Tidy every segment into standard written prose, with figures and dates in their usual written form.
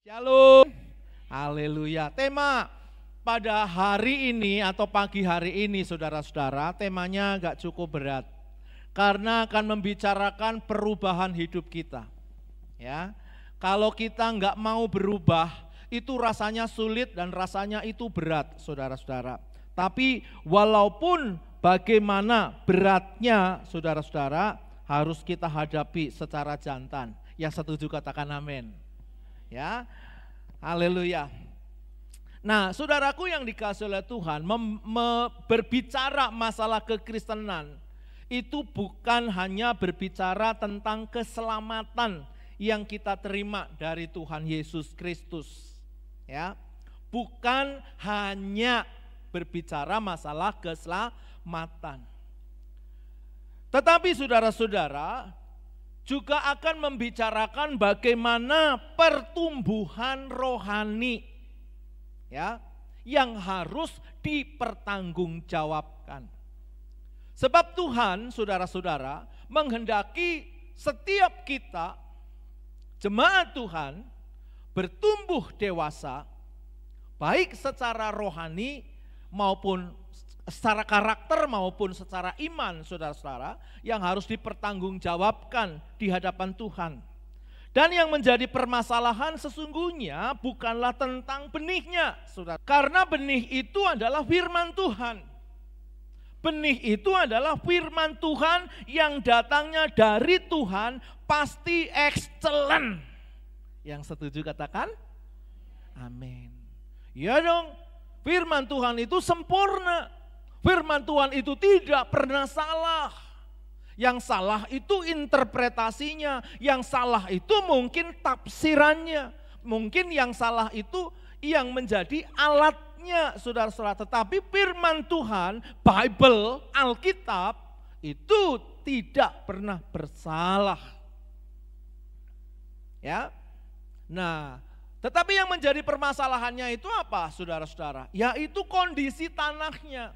Shalom, haleluya. Tema pada hari ini atau pagi hari ini saudara-saudara, temanya gak cukup berat. Karena akan membicarakan perubahan hidup kita. Ya, kalau kita gak mau berubah, itu rasanya sulit dan rasanya itu berat saudara-saudara. Tapi walaupun bagaimana beratnya saudara-saudara, harus kita hadapi secara jantan. Yang setuju katakan amin. Ya, haleluya. Nah, saudaraku yang dikasihi oleh Tuhan, berbicara masalah kekristenan itu bukan hanya berbicara tentang keselamatan yang kita terima dari Tuhan Yesus Kristus. Ya, bukan hanya berbicara masalah keselamatan. Tetapi saudara-saudara, juga akan membicarakan bagaimana pertumbuhan rohani ya yang harus dipertanggungjawabkan. Sebab Tuhan, saudara-saudara, menghendaki setiap kita jemaat Tuhan bertumbuh dewasa baik secara rohani maupun secara karakter maupun secara iman, saudara-saudara, yang harus dipertanggungjawabkan di hadapan Tuhan. Dan yang menjadi permasalahan sesungguhnya bukanlah tentang benihnya, saudara. Karena benih itu adalah firman Tuhan. Benih itu adalah firman Tuhan yang datangnya dari Tuhan, pasti excellent. Yang setuju katakan? Amin. Ya dong, firman Tuhan itu sempurna. Firman Tuhan itu tidak pernah salah. Yang salah itu interpretasinya, yang salah itu mungkin tafsirannya, mungkin yang salah itu yang menjadi alatnya, saudara-saudara. Tetapi firman Tuhan, Bible, Alkitab itu tidak pernah bersalah. Ya. Nah, tetapi yang menjadi permasalahannya itu apa, saudara-saudara? Yaitu kondisi tanahnya.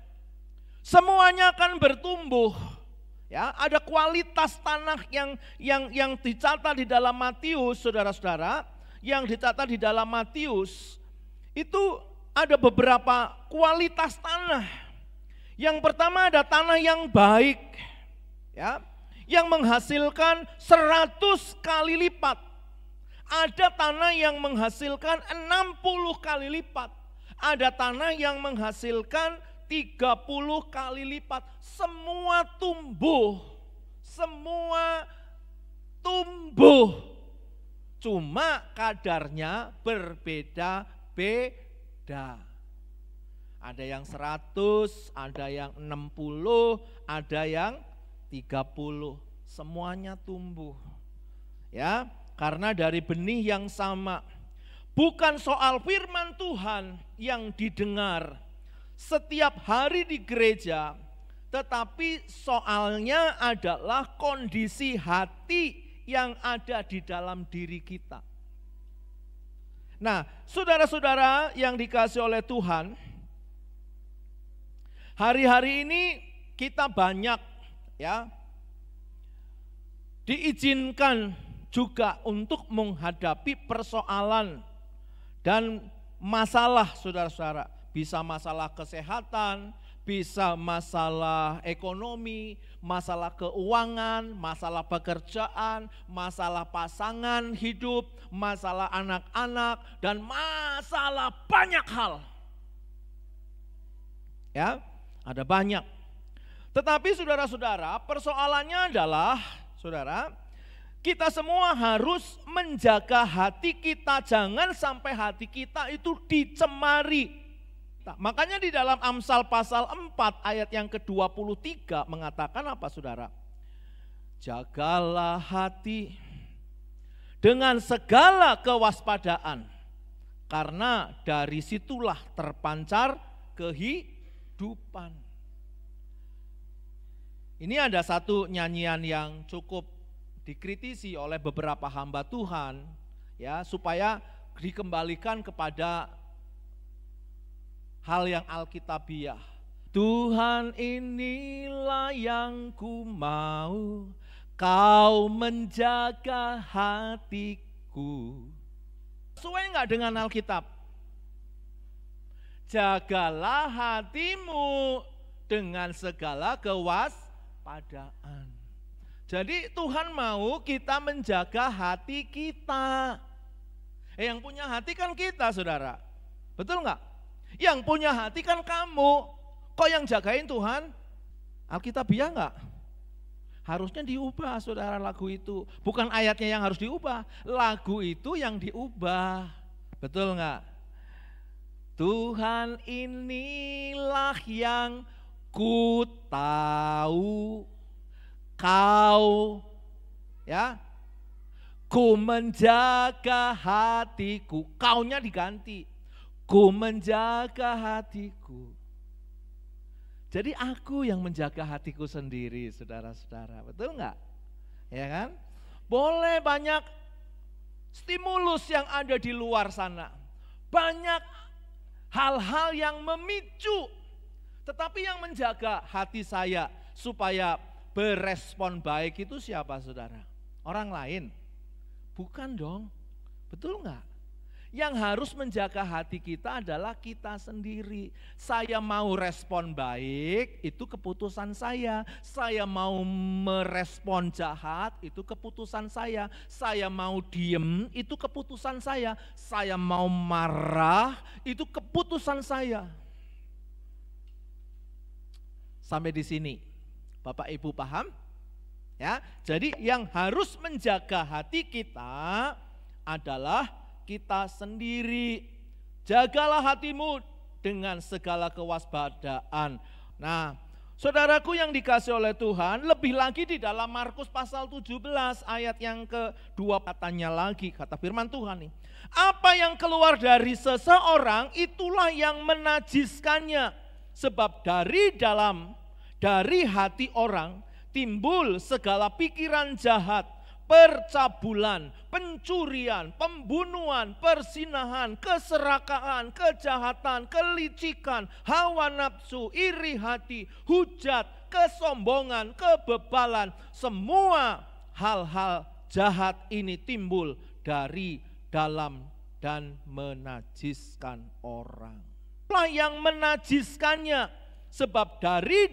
Semuanya akan bertumbuh. Ya, ada kualitas tanah yang dicatat di dalam Matius, saudara-saudara, yang dicatat di dalam Matius itu ada beberapa kualitas tanah. Yang pertama ada tanah yang baik, ya, yang menghasilkan 100 kali lipat. Ada tanah yang menghasilkan 60 kali lipat. Ada tanah yang menghasilkan 30 kali lipat. Semua tumbuh. Cuma kadarnya berbeda-beda. Ada yang 100, ada yang 60, ada yang 30. Semuanya tumbuh. Ya, karena dari benih yang sama. Bukan soal firman Tuhan yang didengar setiap hari di gereja, tetapi soalnya adalah kondisi hati yang ada di dalam diri kita. Nah, saudara-saudara yang dikasihi oleh Tuhan, hari-hari ini kita banyak ya diizinkan juga untuk menghadapi persoalan dan masalah, saudara-saudara. Bisa masalah kesehatan, bisa masalah ekonomi, masalah keuangan, masalah pekerjaan, masalah pasangan hidup, masalah anak-anak, dan masalah banyak hal. Ya, ada banyak. Tetapi saudara-saudara, persoalannya adalah, saudara, kita semua harus menjaga hati kita, jangan sampai hati kita itu dicemari. Nah, makanya di dalam Amsal pasal 4 ayat yang ke-23 mengatakan apa, saudara? Jagalah hati dengan segala kewaspadaan, karena dari situlah terpancar kehidupan. Ini ada satu nyanyian yang cukup dikritisi oleh beberapa hamba Tuhan, ya, supaya dikembalikan kepada hal yang alkitabiah. Tuhan, inilah yang ku mau, Kau menjaga hatiku. Sesuai nggak dengan Alkitab? Jagalah hatimu dengan segala kewaspadaan. Jadi Tuhan mau kita menjaga hati kita. Yang punya hati kan kita, saudara. Betul nggak? Yang punya hati kan kamu. Kok yang jagain Tuhan? Alkitabiah nggak? Harusnya diubah, saudara, lagu itu. Bukan ayatnya yang harus diubah, lagu itu yang diubah. Betul nggak? Tuhan inilah yang ku tahu, kau, ya, ku menjaga hatiku, kaunya diganti, ku menjaga hatiku. Jadi aku yang menjaga hatiku sendiri, saudara-saudara, betul nggak? Ya kan? Boleh banyak stimulus yang ada di luar sana, banyak hal-hal yang memicu, tetapi yang menjaga hati saya supaya berespon baik itu siapa, saudara? Orang lain? Bukan dong, betul nggak? Yang harus menjaga hati kita adalah kita sendiri. Saya mau respon baik, itu keputusan saya. Saya mau merespon jahat, itu keputusan saya. Saya mau diem, itu keputusan saya. Saya mau marah, itu keputusan saya. Sampai di sini, Bapak Ibu paham? Ya, jadi yang harus menjaga hati kita adalah kita sendiri. Jagalah hatimu dengan segala kewaspadaan. Nah, saudaraku yang dikasih oleh Tuhan, lebih lagi di dalam Markus pasal 17 ayat yang kedua, katanya lagi, kata firman Tuhan nih. Apa yang keluar dari seseorang itulah yang menajiskannya. Sebab dari hati orang timbul segala pikiran jahat, percabulan, pencurian, pembunuhan, persinahan, keserakahan, kejahatan, kelicikan, hawa nafsu, iri hati, hujat, kesombongan, kebebalan. Semua hal-hal jahat ini timbul dari dalam dan menajiskan orang. Itulah yang menajiskannya, sebab dari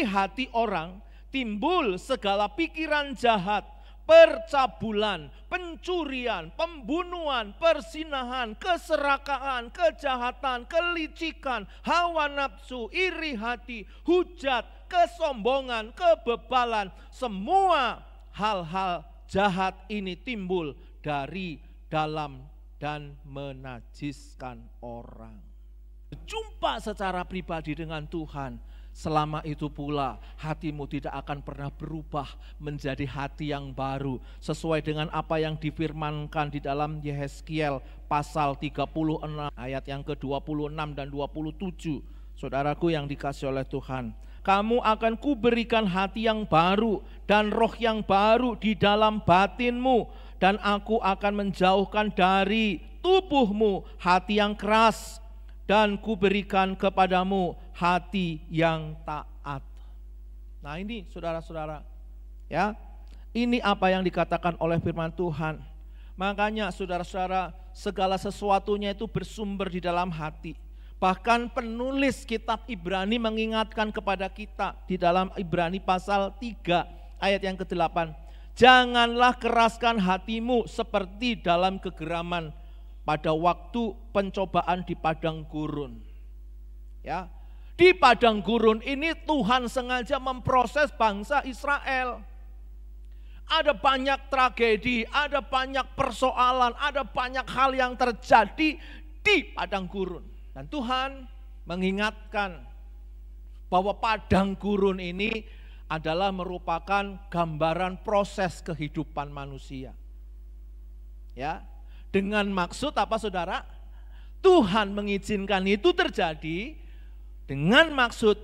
hati orang timbul segala pikiran jahat, percabulan, pencurian, pembunuhan, persinahan, keserakahan, kejahatan, kelicikan, hawa nafsu, iri hati, hujat, kesombongan, kebebalan. Semua hal-hal jahat ini timbul dari dalam dan menajiskan orang. Jumpa secara pribadi dengan Tuhan, selama itu pula hatimu tidak akan pernah berubah menjadi hati yang baru, sesuai dengan apa yang difirmankan di dalam Yehezkiel pasal 36 ayat yang ke-26 dan 27. Saudaraku yang dikasih oleh Tuhan, kamu akan kuberikan hati yang baru dan roh yang baru di dalam batinmu, dan aku akan menjauhkan dari tubuhmu hati yang keras, dan kuberikan kepadamu hati yang taat. Nah ini saudara-saudara, ya, ini apa yang dikatakan oleh firman Tuhan. Makanya saudara-saudara, segala sesuatunya itu bersumber di dalam hati. Bahkan penulis kitab Ibrani mengingatkan kepada kita di dalam Ibrani pasal 3 ayat yang ke-8. Janganlah keraskan hatimu seperti dalam kegeraman pada waktu pencobaan di padang gurun. Ya, di padang gurun ini Tuhan sengaja memproses bangsa Israel. Ada banyak tragedi, ada banyak persoalan, ada banyak hal yang terjadi di padang gurun. Dan Tuhan mengingatkan bahwa padang gurun ini adalah merupakan gambaran proses kehidupan manusia. Ya, dengan maksud apa saudara? Tuhan mengizinkan itu terjadi dengan maksud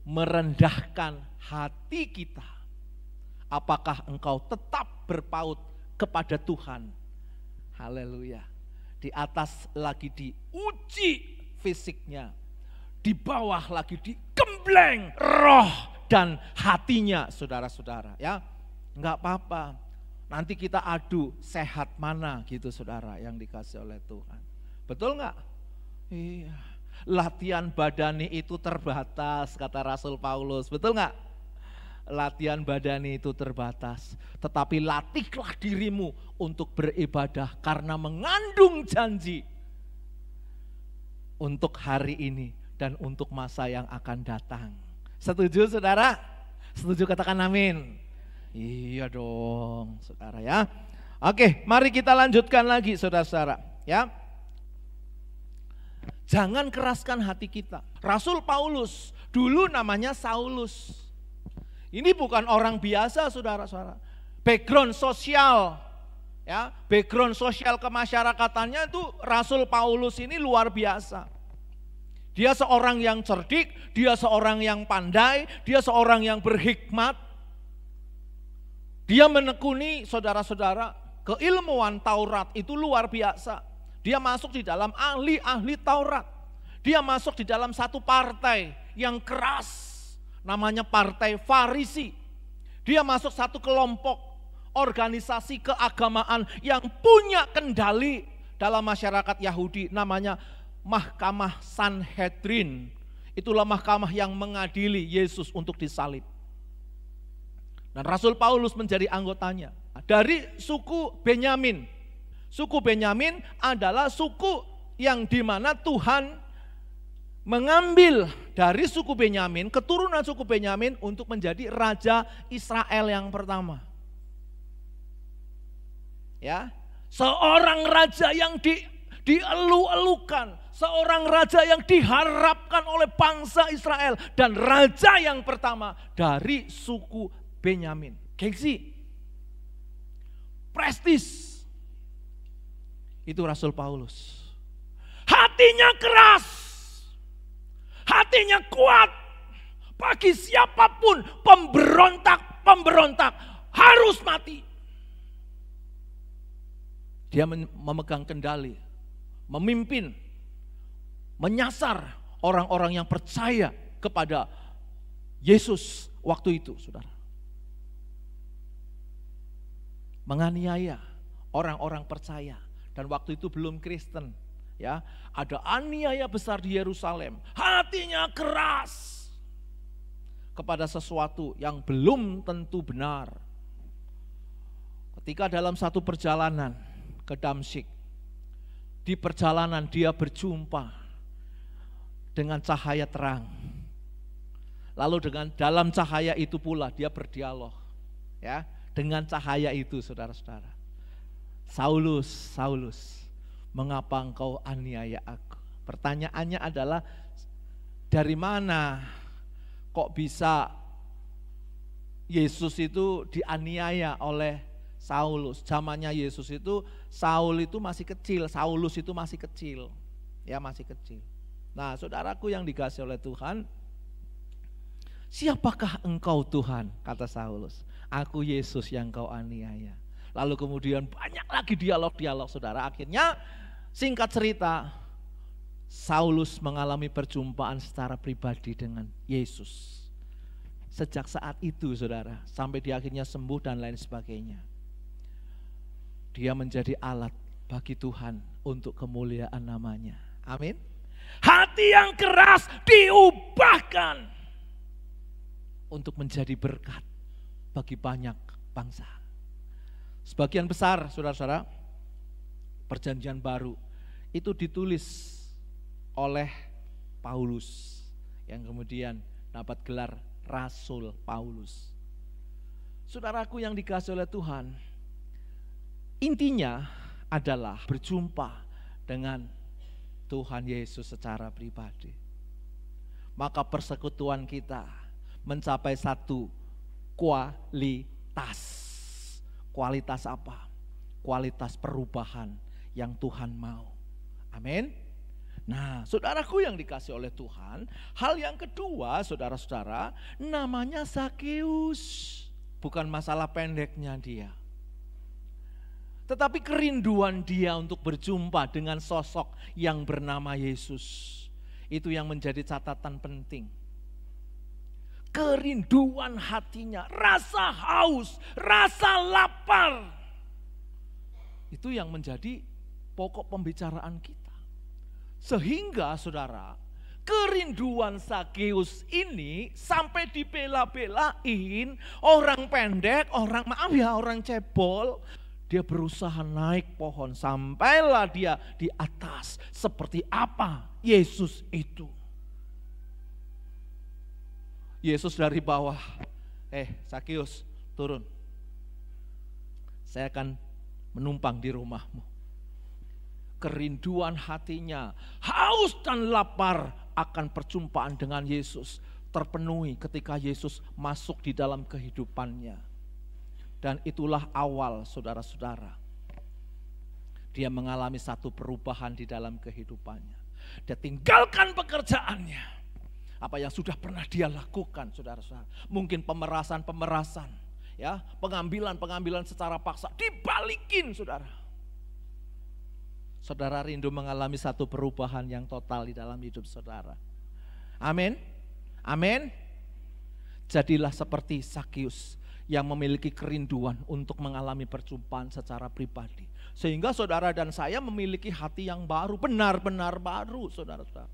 merendahkan hati kita. Apakah engkau tetap berpaut kepada Tuhan? Haleluya. Di atas lagi diuji fisiknya, di bawah lagi digembleng roh dan hatinya, saudara-saudara, ya. Enggak apa-apa. Nanti kita adu sehat mana gitu saudara yang dikasih oleh Tuhan. Betul nggak? Iya. Latihan badani itu terbatas kata Rasul Paulus. Betul nggak? Latihan badani itu terbatas. Tetapi latihlah dirimu untuk beribadah karena mengandung janji untuk hari ini dan untuk masa yang akan datang. Setuju saudara? Setuju katakan amin. Iya dong saudara ya. Oke, mari kita lanjutkan lagi saudara-saudara ya. Jangan keraskan hati kita. Rasul Paulus dulu namanya Saulus. Ini bukan orang biasa saudara-saudara. Background sosial ya, background sosial kemasyarakatannya itu Rasul Paulus ini luar biasa. Dia seorang yang cerdik, dia seorang yang pandai, dia seorang yang berhikmat. Dia menekuni saudara-saudara, keilmuan Taurat itu luar biasa. Dia masuk di dalam ahli-ahli Taurat. Dia masuk di dalam satu partai yang keras, namanya partai Farisi. Dia masuk satu kelompok organisasi keagamaan yang punya kendali dalam masyarakat Yahudi, namanya Mahkamah Sanhedrin. Itulah mahkamah yang mengadili Yesus untuk disalib. Dan Rasul Paulus menjadi anggotanya. Dari suku Benyamin. Suku Benyamin adalah suku yang dimana Tuhan mengambil dari suku Benyamin, keturunan suku Benyamin untuk menjadi raja Israel yang pertama. Ya, seorang raja yang dielu-elukan, seorang raja yang diharapkan oleh bangsa Israel dan raja yang pertama dari suku Benyamin. Gengsi, prestis, itu Rasul Paulus. Hatinya keras, hatinya kuat. Bagi siapapun pemberontak harus mati. Dia memegang kendali, memimpin, menyasar orang-orang yang percaya kepada Yesus waktu itu, saudara. Menganiaya orang-orang percaya, dan waktu itu belum Kristen, ya. Ada aniaya besar di Yerusalem, hatinya keras kepada sesuatu yang belum tentu benar. Ketika dalam satu perjalanan ke Damsyik, di perjalanan dia berjumpa dengan cahaya terang. Lalu dengan dalam cahaya itu pula dia berdialog, ya. Dengan cahaya itu, saudara-saudara. Saulus, Saulus, mengapa engkau aniaya aku? Pertanyaannya adalah, dari mana kok bisa Yesus itu dianiaya oleh Saulus? Zamannya Yesus itu, Saul itu masih kecil, Saulus itu masih kecil, ya masih kecil. Nah, saudaraku yang dikasihi oleh Tuhan, siapakah engkau Tuhan? Kata Saulus. Aku Yesus yang kau aniaya. Lalu kemudian banyak lagi dialog-dialog, saudara. Akhirnya singkat cerita, Saulus mengalami perjumpaan secara pribadi dengan Yesus. Sejak saat itu, saudara, sampai dia akhirnya sembuh dan lain sebagainya, dia menjadi alat bagi Tuhan untuk kemuliaan namanya. Amin. Hati yang keras diubahkan untuk menjadi berkat bagi banyak bangsa. Sebagian besar, saudara-saudara, perjanjian baru itu ditulis oleh Paulus, yang kemudian dapat gelar Rasul Paulus. Saudaraku yang dikasihi oleh Tuhan, intinya adalah berjumpa dengan Tuhan Yesus secara pribadi. Maka persekutuan kita mencapai satu kualitas. Kualitas apa? Kualitas perubahan yang Tuhan mau. Amin. Nah, saudaraku yang dikasihi oleh Tuhan, hal yang kedua, saudara-saudara, namanya Zakeus. Bukan masalah pendeknya dia, tetapi kerinduan dia untuk berjumpa dengan sosok yang bernama Yesus. Itu yang menjadi catatan penting. kerinduan hatinya, rasa haus, rasa lapar. Itu yang menjadi pokok pembicaraan kita. Sehingga saudara, kerinduan Zakeus ini sampai dibela-belain, orang pendek, orang cebol, dia berusaha naik pohon, sampailah dia di atas. Seperti apa Yesus itu? Yesus dari bawah, Zakeus turun. Saya akan menumpang di rumahmu. Kerinduan hatinya, haus dan lapar akan perjumpaan dengan Yesus terpenuhi ketika Yesus masuk di dalam kehidupannya. Dan itulah awal saudara-saudara. Dia mengalami satu perubahan di dalam kehidupannya. Dia tinggalkan pekerjaannya. Apa yang sudah pernah dia lakukan, saudara-saudara. Mungkin pemerasan, ya, pengambilan secara paksa, dibalikin, saudara. Saudara rindu mengalami satu perubahan yang total di dalam hidup saudara. Amin. Amin. Jadilah seperti Zakeus yang memiliki kerinduan untuk mengalami perjumpaan secara pribadi. Sehingga saudara dan saya memiliki hati yang baru, benar-benar baru, saudara-saudara.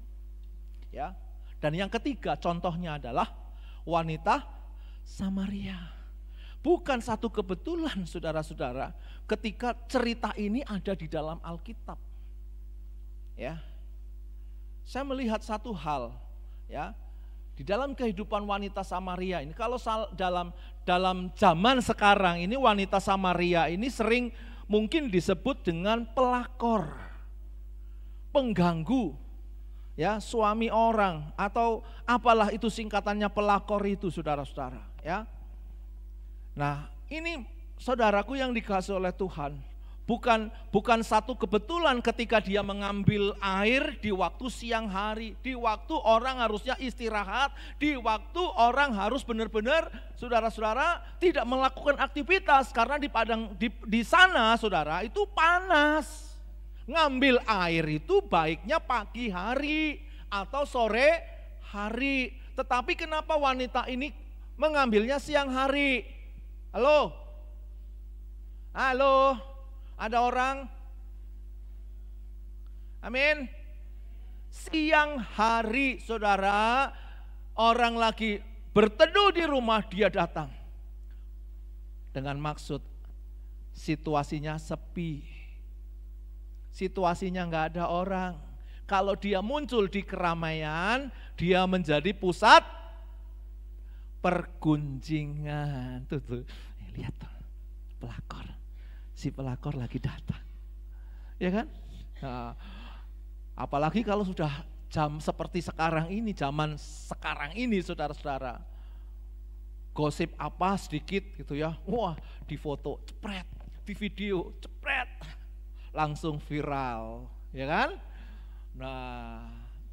Ya. Dan yang ketiga contohnya adalah wanita Samaria. Bukan satu kebetulan saudara-saudara ketika cerita ini ada di dalam Alkitab. Ya. Saya melihat satu hal, ya. Di dalam kehidupan wanita Samaria ini, kalau dalam zaman sekarang ini wanita Samaria ini sering mungkin disebut dengan pelakor, pengganggu, ya, suami orang atau apalah itu singkatannya pelakor itu, saudara-saudara, ya. Nah, ini saudaraku yang dikasihi oleh Tuhan, bukan satu kebetulan ketika dia mengambil air di waktu siang hari, di waktu orang harusnya istirahat, di waktu orang harus benar-benar, saudara-saudara, tidak melakukan aktivitas karena di sana, saudara, itu panas. Ngambil air itu baiknya pagi hari atau sore hari. Tetapi kenapa wanita ini mengambilnya siang hari? Halo? Halo? Ada orang? Amin. Siang hari, saudara, orang lagi berteduh di rumah, dia datang. Dengan maksud situasinya sepi. Situasinya enggak ada orang. Kalau dia muncul di keramaian, dia menjadi pusat pergunjingan. Tuh. Lihat tuh, pelakor. Si pelakor lagi datang. Ya kan? Nah, apalagi kalau sudah jam seperti sekarang ini, zaman sekarang ini, saudara-saudara. Gosip apa sedikit gitu ya. Wah, di foto, cepret, di video, cepret. Langsung viral, ya kan? Nah,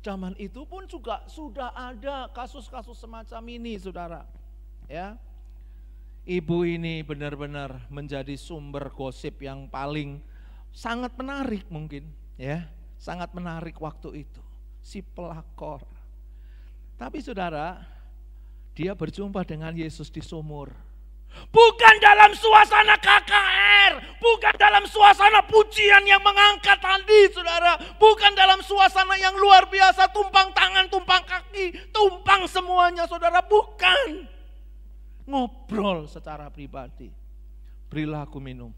zaman itu pun juga sudah ada kasus-kasus semacam ini, saudara. Ya, ibu ini benar-benar menjadi sumber gosip yang paling sangat menarik mungkin, ya, sangat menarik waktu itu. Si pelakor. Tapi saudara, dia berjumpa dengan Yesus di sumur. Bukan dalam suasana KKR, bukan dalam suasana pujian yang mengangkat hati, saudara. Bukan dalam suasana yang luar biasa, tumpang tangan, tumpang kaki, tumpang semuanya, saudara. Bukan. Ngobrol secara pribadi. Berilah aku minum.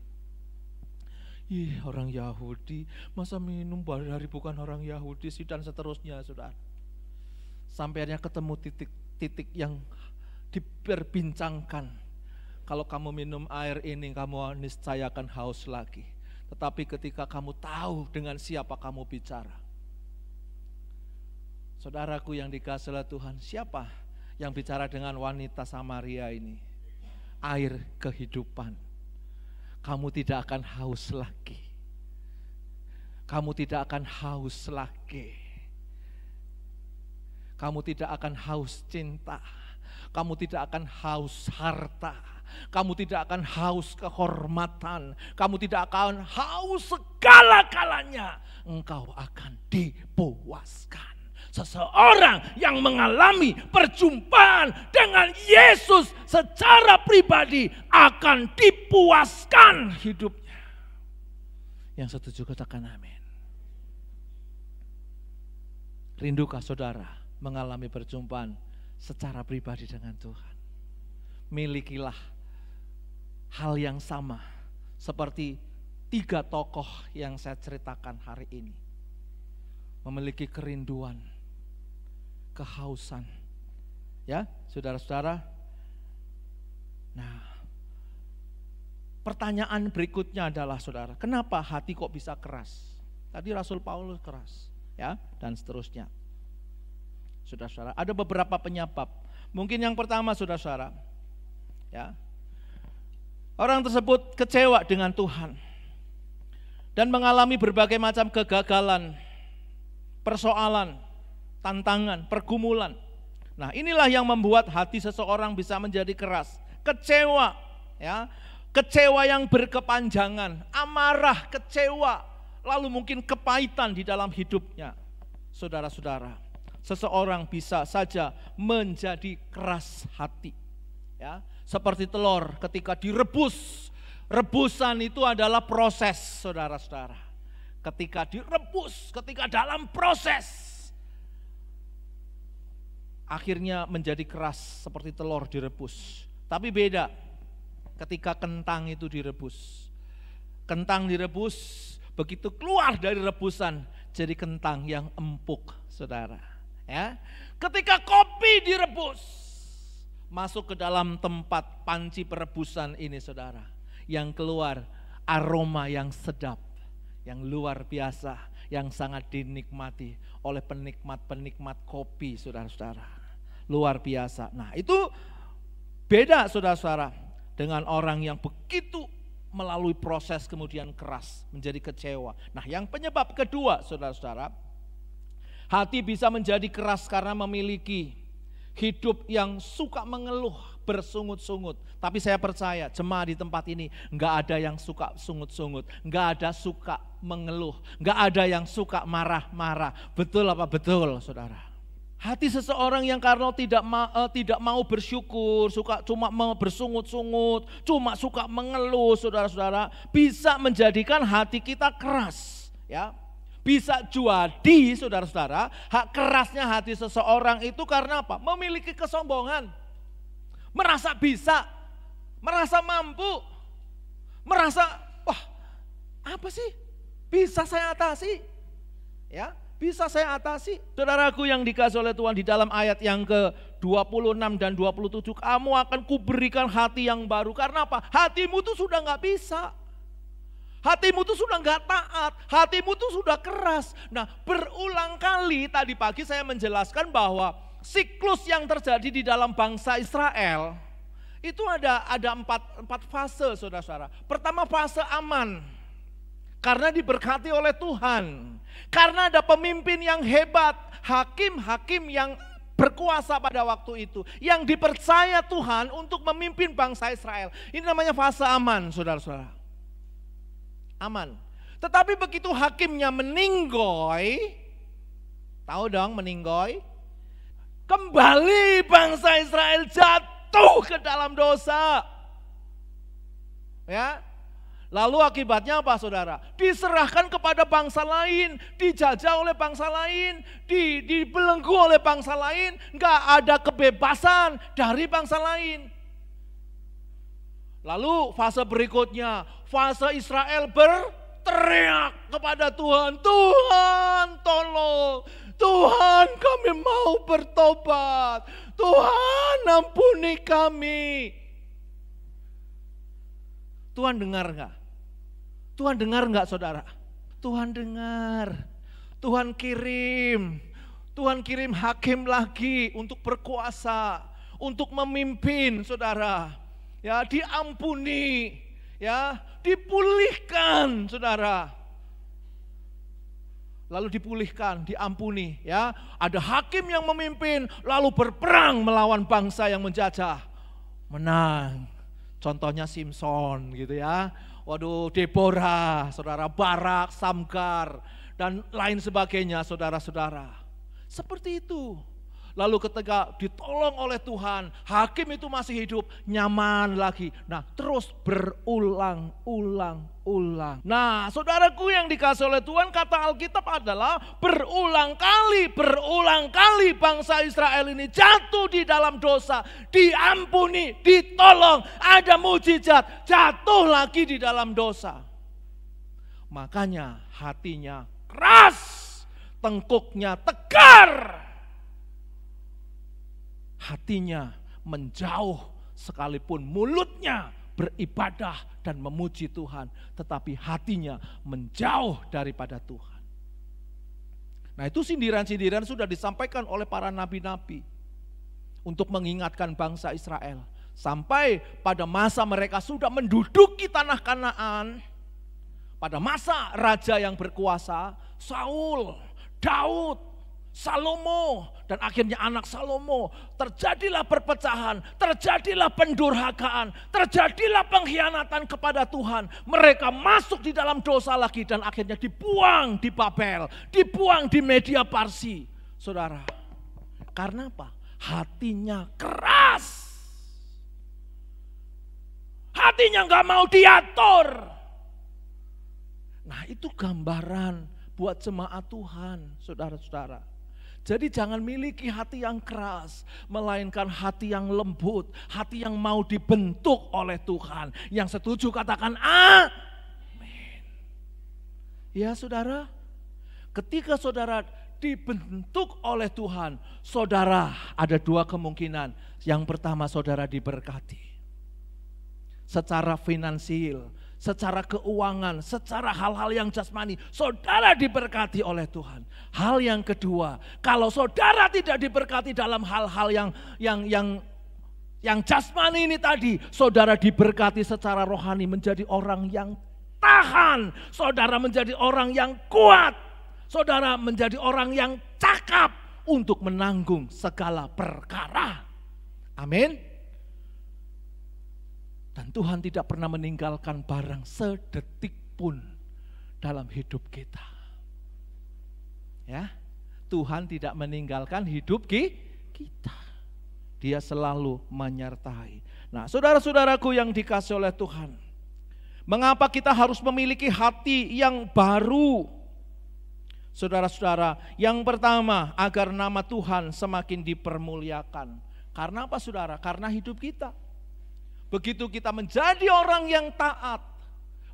Ih, orang Yahudi, masa minum dari bukan orang Yahudi sih, dan seterusnya, saudara. Sampai akhirnya ketemu titik yang diperbincangkan. Kalau kamu minum air ini, kamu niscaya akan haus lagi. Tetapi ketika kamu tahu dengan siapa kamu bicara. Saudaraku yang dikasihi oleh Tuhan, siapa yang bicara dengan wanita Samaria ini? Air kehidupan. Kamu tidak akan haus lagi. Kamu tidak akan haus lagi. Kamu tidak akan haus cinta. Kamu tidak akan haus harta. Kamu tidak akan haus kehormatan. Kamu tidak akan haus segala-galanya. Engkau akan dipuaskan. Seseorang yang mengalami perjumpaan dengan Yesus secara pribadi akan dipuaskan hidupnya. Yang setuju katakan amin. Rindukah saudara mengalami perjumpaan secara pribadi dengan Tuhan? Milikilah hal yang sama seperti 3 tokoh yang saya ceritakan hari ini. Memiliki kerinduan, kehausan. Ya, saudara-saudara. Nah, pertanyaan berikutnya adalah saudara, kenapa hati kok bisa keras? Tadi Rasul Paulus keras, ya, dan seterusnya. Saudara-saudara, ada beberapa penyebab. Mungkin yang pertama saudara-saudara, ya. Orang tersebut kecewa dengan Tuhan dan mengalami berbagai macam kegagalan, persoalan, tantangan, pergumulan. Nah, inilah yang membuat hati seseorang bisa menjadi keras. Kecewa, ya. Kecewa yang berkepanjangan, amarah, kecewa, lalu mungkin kepahitan di dalam hidupnya. Saudara-saudara, seseorang bisa saja menjadi keras hati. Ya, seperti telur ketika direbus. Rebusan itu adalah proses, saudara-saudara. Ketika direbus, ketika dalam proses, akhirnya menjadi keras seperti telur direbus. Tapi beda ketika kentang itu direbus. Kentang direbus, begitu keluar dari rebusan jadi kentang yang empuk, saudara. Ya, ketika kopi direbus, masuk ke dalam tempat panci perebusan ini saudara, yang keluar aroma yang sedap, yang luar biasa, yang sangat dinikmati oleh penikmat-penikmat kopi saudara-saudara. Luar biasa. Nah, itu beda saudara-saudara dengan orang yang begitu melalui proses kemudian keras, menjadi kecewa. Nah, yang penyebab kedua saudara-saudara, hati bisa menjadi keras karena memiliki hidup yang suka mengeluh, bersungut-sungut. Tapi saya percaya jemaat di tempat ini enggak ada yang suka sungut-sungut, enggak ada suka mengeluh, enggak ada yang suka marah-marah. Betul apa betul, saudara? Hati seseorang yang karena tidak mau bersyukur, suka cuma mau bersungut-sungut, cuma suka mengeluh, saudara-saudara, bisa menjadikan hati kita keras, ya. Bisa jadi saudara-saudara, hak kerasnya hati seseorang itu karena apa? Memiliki kesombongan, merasa bisa, merasa mampu, merasa wah apa sih bisa saya atasi, ya bisa saya atasi. Saudaraku yang dikasihi oleh Tuhan, di dalam ayat yang ke-26 dan 27, kamu akan kuberikan hati yang baru. Karena apa? Hatimu tuh sudah gak bisa. Hatimu tuh sudah gak taat, hatimu tuh sudah keras. Nah, berulang kali tadi pagi saya menjelaskan bahwa siklus yang terjadi di dalam bangsa Israel itu ada empat fase, saudara-saudara. Pertama, fase aman, karena diberkati oleh Tuhan, karena ada pemimpin yang hebat, hakim-hakim yang berkuasa pada waktu itu, yang dipercaya Tuhan untuk memimpin bangsa Israel. Ini namanya fase aman, saudara-saudara. Aman. Tetapi begitu hakimnya meninggoy, tahu dong meninggoy, kembali bangsa Israel jatuh ke dalam dosa. Ya. Lalu akibatnya apa saudara? Diserahkan kepada bangsa lain, dijajah oleh bangsa lain, dibelenggu oleh bangsa lain, enggak ada kebebasan dari bangsa lain. Lalu fase berikutnya, fase Israel berteriak kepada Tuhan, Tuhan tolong, Tuhan kami mau bertobat, Tuhan ampuni kami. Tuhan dengar enggak? Tuhan dengar enggak saudara? Tuhan dengar, Tuhan kirim hakim lagi untuk berkuasa, untuk memimpin saudara. Ya, diampuni, ya, dipulihkan, saudara. Lalu dipulihkan, diampuni, ya. Ada hakim yang memimpin, lalu berperang melawan bangsa yang menjajah, menang. Contohnya Simson, gitu ya. Waduh, Deborah, saudara, Barak, Samgar, dan lain sebagainya, saudara-saudara. Seperti itu. Lalu ketika ditolong oleh Tuhan, hakim itu masih hidup, nyaman lagi. Nah, terus berulang-ulang. Nah, saudaraku yang dikasih oleh Tuhan, kata Alkitab adalah berulang kali bangsa Israel ini jatuh di dalam dosa, diampuni, ditolong, ada mujizat, jatuh lagi di dalam dosa. Makanya hatinya keras, tengkuknya tegar. Hatinya menjauh sekalipun mulutnya beribadah dan memuji Tuhan, tetapi hatinya menjauh daripada Tuhan. Nah, itu sindiran-sindiran sudah disampaikan oleh para nabi-nabi untuk mengingatkan bangsa Israel. Sampai pada masa mereka sudah menduduki tanah Kanaan, pada masa raja yang berkuasa, Saul, Daud, Salomo, dan akhirnya anak Salomo, terjadilah perpecahan, terjadilah pendurhakaan, terjadilah pengkhianatan kepada Tuhan. Mereka masuk di dalam dosa lagi dan akhirnya dibuang di Babel, dibuang di Media Parsi. Saudara, karena apa? Hatinya keras. Hatinya gak mau diatur. Nah, itu gambaran buat jemaat Tuhan, saudara-saudara. Jadi jangan miliki hati yang keras, melainkan hati yang lembut, hati yang mau dibentuk oleh Tuhan. Yang setuju katakan amin. Ya saudara, ketika saudara dibentuk oleh Tuhan, saudara ada dua kemungkinan. Yang pertama, saudara diberkati secara finansial, secara keuangan, secara hal-hal yang jasmani, saudara diberkati oleh Tuhan. Hal yang kedua, kalau saudara tidak diberkati dalam hal-hal yang jasmani ini tadi, saudara diberkati secara rohani menjadi orang yang tahan, saudara menjadi orang yang kuat, saudara menjadi orang yang cakap untuk menanggung segala perkara. Amin. Dan Tuhan tidak pernah meninggalkan barang sedetik pun dalam hidup kita. Ya, Tuhan tidak meninggalkan hidup kita. Dia selalu menyertai. Nah, saudara-saudaraku yang dikasih oleh Tuhan, mengapa kita harus memiliki hati yang baru? Saudara-saudara, yang pertama, agar nama Tuhan semakin dipermuliakan. Karena apa saudara? Karena hidup kita. Begitu kita menjadi orang yang taat,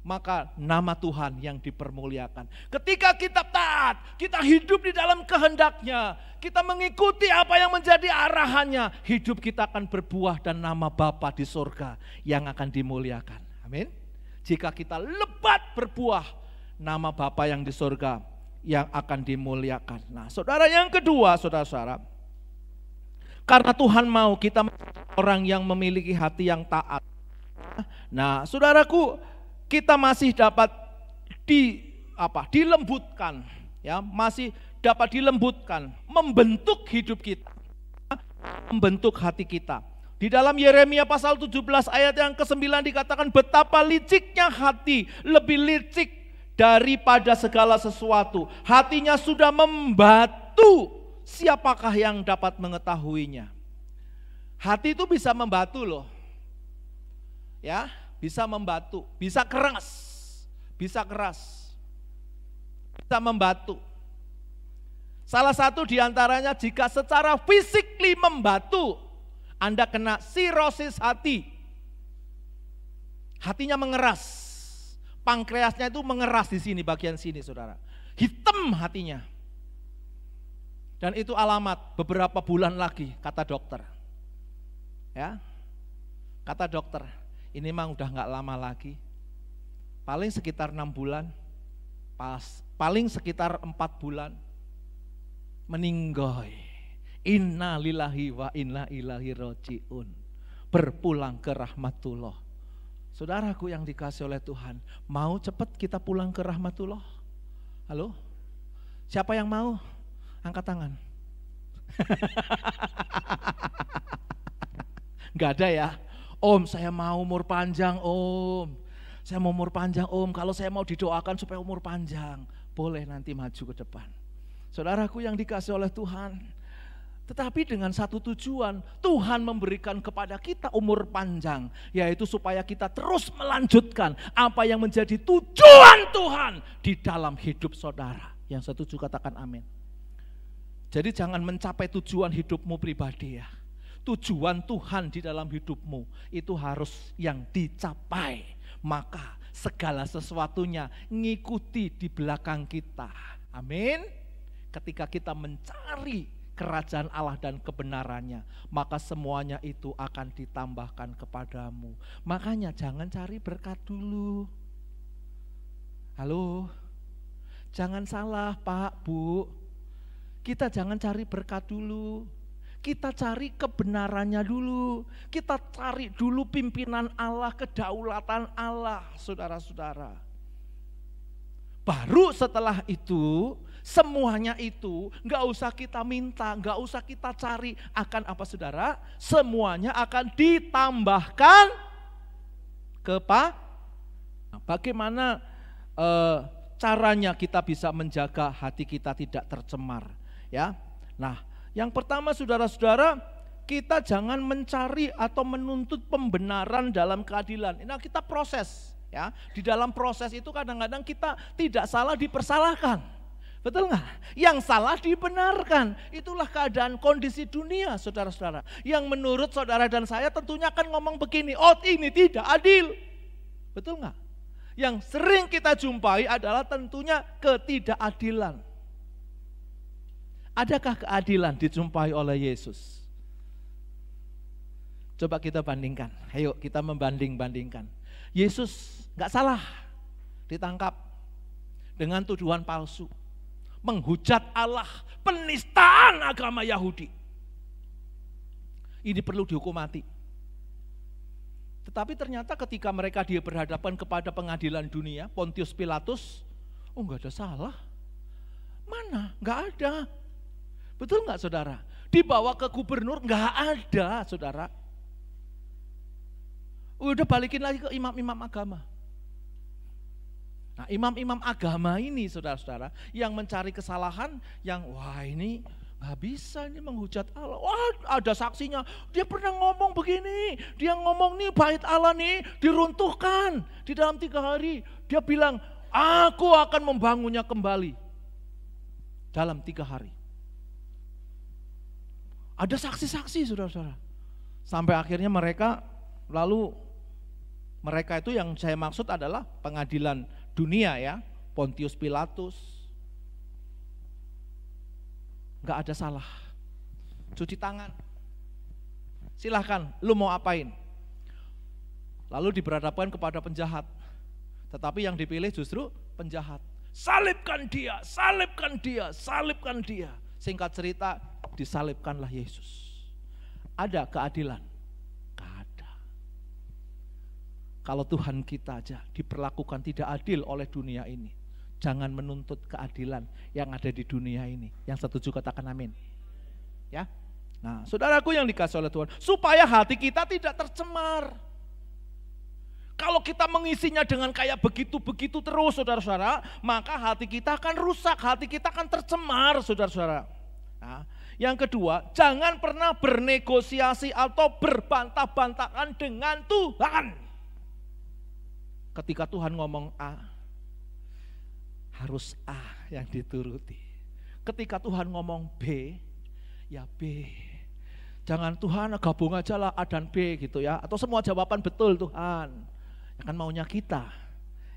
maka nama Tuhan yang dipermuliakan. Ketika kita taat, kita hidup di dalam kehendaknya, kita mengikuti apa yang menjadi arahannya, hidup kita akan berbuah dan nama Bapa di surga yang akan dimuliakan. Amin. Jika kita lebat berbuah, nama Bapa yang di surga yang akan dimuliakan. Nah, saudara, yang kedua, saudara-saudara, karena Tuhan mau kita orang yang memiliki hati yang taat. Nah, saudaraku, kita masih dapat dilembutkan, ya, masih dapat dilembutkan, membentuk hidup kita, membentuk hati kita. Di dalam Yeremia pasal 17 ayat yang ke-9 dikatakan betapa liciknya hati, lebih licik daripada segala sesuatu. Hatinya sudah membatu, siapakah yang dapat mengetahuinya? Hati itu bisa membatu loh. Ya, bisa membatu, bisa keras. Bisa membatu. Salah satu diantaranya jika secara fisikly membatu, Anda kena sirosis hati. Hatinya mengeras. Pankreasnya itu mengeras di sini, bagian sini saudara. Hitam hatinya. Dan itu alamat beberapa bulan lagi, kata dokter. Ya, kata dokter, ini memang udah gak lama lagi. Paling sekitar 6 bulan, paling sekitar 4 bulan, meninggoy. Inna lillahi wa inna ilaihi raji'un. Berpulang ke rahmatullah. Saudaraku yang dikasih oleh Tuhan, mau cepat kita pulang ke rahmatullah? Halo? Siapa yang mau? Angkat tangan. Gak ada ya? Om, saya mau umur panjang om. Saya mau umur panjang om. Kalau saya mau didoakan supaya umur panjang, boleh nanti maju ke depan. Saudaraku yang dikasih oleh Tuhan, tetapi dengan satu tujuan, Tuhan memberikan kepada kita umur panjang, yaitu supaya kita terus melanjutkan apa yang menjadi tujuan Tuhan di dalam hidup saudara. Yang setuju katakan amin. Jadi jangan mencapai tujuan hidupmu pribadi ya. Tujuan Tuhan di dalam hidupmu itu harus yang dicapai. Maka segala sesuatunya ngikuti di belakang kita. Amin. Ketika kita mencari kerajaan Allah dan kebenarannya, maka semuanya itu akan ditambahkan kepadamu. Makanya jangan cari berkat dulu. Halo, jangan salah Pak, Bu. Kita jangan cari berkat dulu. Kita cari kebenarannya dulu. Kita cari dulu pimpinan Allah, kedaulatan Allah, saudara-saudara. Baru setelah itu, semuanya itu gak usah kita minta, gak usah kita cari. Akan apa saudara? Semuanya akan ditambahkan bagaimana caranya kita bisa menjaga hati kita tidak tercemar ya. Nah, yang pertama saudara-saudara, kita jangan mencari atau menuntut pembenaran dalam keadilan. Nah, kita proses ya. Di dalam proses itu kadang-kadang kita tidak salah dipersalahkan. Betul nggak? Yang salah dibenarkan. Itulah keadaan kondisi dunia saudara-saudara. Yang menurut saudara dan saya tentunya akan ngomong begini, oh ini tidak adil. Betul nggak? Yang sering kita jumpai adalah tentunya ketidakadilan. Adakah keadilan dijumpai oleh Yesus? Coba kita bandingkan. Ayo kita membanding-bandingkan. Yesus nggak salah ditangkap dengan tuduhan palsu, menghujat Allah, penistaan agama Yahudi. Ini perlu dihukum mati. Tetapi ternyata ketika mereka dia berhadapan kepada pengadilan dunia, Pontius Pilatus, oh nggak ada salah. Mana? Nggak ada. Betul nggak saudara? Dibawa ke gubernur nggak ada saudara. Udah balikin lagi ke imam-imam agama. Nah, imam-imam agama ini saudara-saudara yang mencari kesalahan, yang wah ini nggak bisa ini menghujat Allah. Wah ada saksinya, dia pernah ngomong begini, dia ngomong nih bait Allah nih diruntuhkan di dalam 3 hari. Dia bilang aku akan membangunnya kembali dalam 3 hari. Ada saksi-saksi saudara-saudara. Sampai akhirnya mereka itu yang saya maksud adalah pengadilan dunia ya, Pontius Pilatus. Gak ada salah. Cuci tangan. Silahkan, lu mau apain? Lalu diberhadapkan kepada penjahat. Tetapi yang dipilih justru penjahat. Salibkan dia, salibkan dia, salibkan dia. Singkat cerita, disalibkanlah Yesus. Ada keadilan? Gak ada. Kalau Tuhan kita aja diperlakukan tidak adil oleh dunia ini, jangan menuntut keadilan yang ada di dunia ini. Yang setuju katakan amin. Ya. Nah, saudaraku yang dikasih oleh Tuhan, supaya hati kita tidak tercemar. Kalau kita mengisinya dengan kayak begitu-begitu terus saudara-saudara, maka hati kita akan rusak, hati kita akan tercemar saudara-saudara. Nah, yang kedua, jangan pernah bernegosiasi atau berbantah-bantahan dengan Tuhan. Ketika Tuhan ngomong A, harus A yang dituruti. Ketika Tuhan ngomong B, ya B. Jangan Tuhan gabung aja lah A dan B gitu ya. Atau semua jawaban betul Tuhan. Ya kan maunya kita.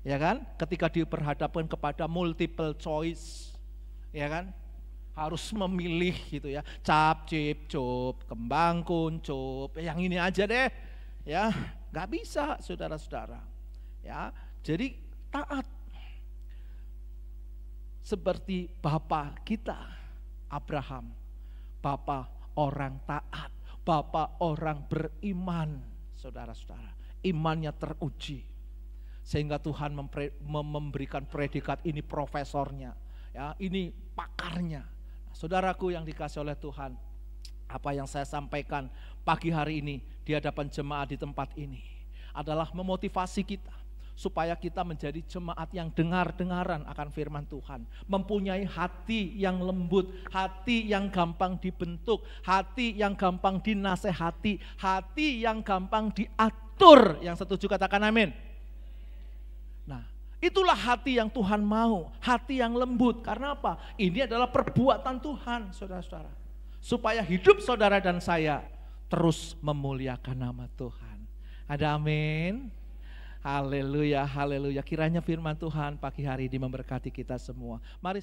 Ya kan? Ketika diperhadapkan kepada multiple choice. Ya kan? Harus memilih gitu ya. Cap, cip, cup, kembang, kuncup. Yang ini aja deh. Ya, gak bisa saudara-saudara. Ya, jadi taat. Seperti Bapa kita, Abraham. Bapa orang taat. Bapa orang beriman, saudara-saudara. Imannya teruji. Sehingga Tuhan memberikan predikat ini profesornya. Ya, ini pakarnya. Saudaraku yang dikasih oleh Tuhan, apa yang saya sampaikan pagi hari ini di hadapan jemaat di tempat ini adalah memotivasi kita supaya kita menjadi jemaat yang dengar-dengaran akan firman Tuhan, mempunyai hati yang lembut, hati yang gampang dibentuk, hati yang gampang dinasehati, hati yang gampang diatur. Yang setuju katakan amin. Nah, itulah hati yang Tuhan mau, hati yang lembut. Karena apa? Ini adalah perbuatan Tuhan, saudara-saudara. Supaya hidup saudara dan saya terus memuliakan nama Tuhan. Ada amin? Haleluya, haleluya. Kiranya firman Tuhan pagi hari ini memberkati kita semua. Mari